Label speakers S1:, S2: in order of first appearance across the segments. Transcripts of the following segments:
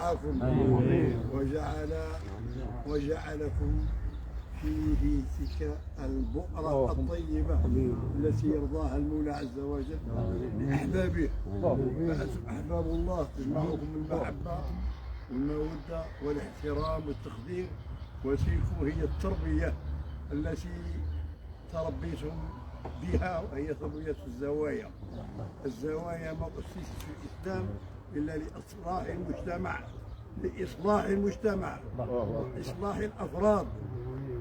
S1: معكم وجعلكم فيه تلك البؤرة الطيبة التي يرضاها المولى عز وجل لأحبابه. فأنتم أحباب الله تجمعكم المحبة والمودة والاحترام والتقدير، وتلك هي التربية التي تربيتم بها، وهي تربية الزوايا. الزوايا ما أسست في الإسلام إلا لإصلاح المجتمع، إصلاح الأفراد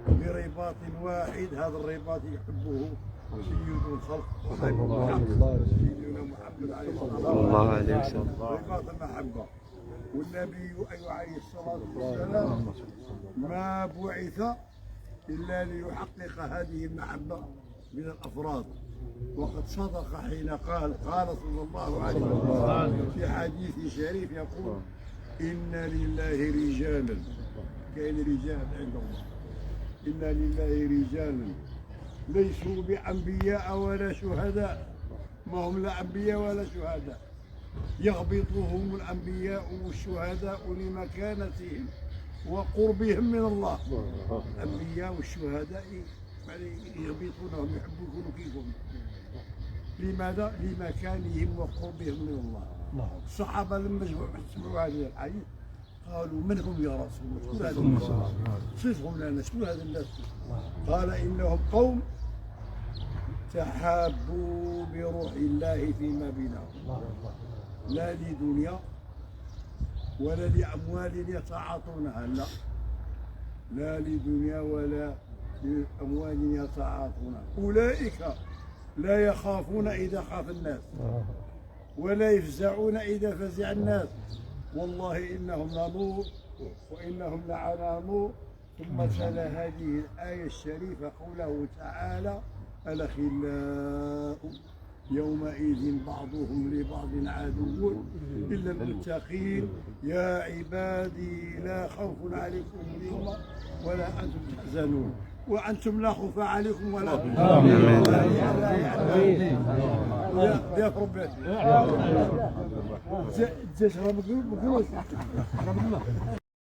S1: برباط واحد. هذا الرباط يحبه سيد الخلق سيدنا محمد عليه الصلاة والسلام، رباط المحبة. والنبي عليه الصلاة والسلام ما بعث إلا ليحقق هذه المحبة من الأفراد. وقد صدق حين قال صلى الله عليه وسلم في حديث شريف يقول: إن لله رجالا، كاين رجال عند الله، إن لله رجالا ليسوا بأنبياء ولا شهداء، ما هم لا أنبياء ولا شهداء، يغبطهم الأنبياء والشهداء لمكانتهم وقربهم من الله. الأنبياء والشهداء يغبطونهم، يحبوا يكونوا كيفهم. لماذا؟ لمكانهم وقربهم من الله. الصحابة لما سمعوا هذه الحديث قالوا: من هم يا رسول الله؟ شكون هذا الناس؟ صفهم لنا، شكون هذا الناس؟ قال: إنهم قوم تحابوا بروح الله فيما بينهم، لا لدنيا ولا لأموال يتعاطونها، لا لدنيا ولا لأموال يتعاطونها. أولئك لا يخافون إذا خاف الناس، ولا يفزعون إذا فزع الناس، والله إنهم لنور وإنهم لعلى نور. ثم تلا هذه الآية الشريفة قوله تعالى: الأخلاء يومئذ بعضهم لبعض عدو إلا المتقين، يا عبادي لا خوف عليكم اليوم ولا أنتم تحزنون، وأنتم لا خوف عليكم ولا يا ربي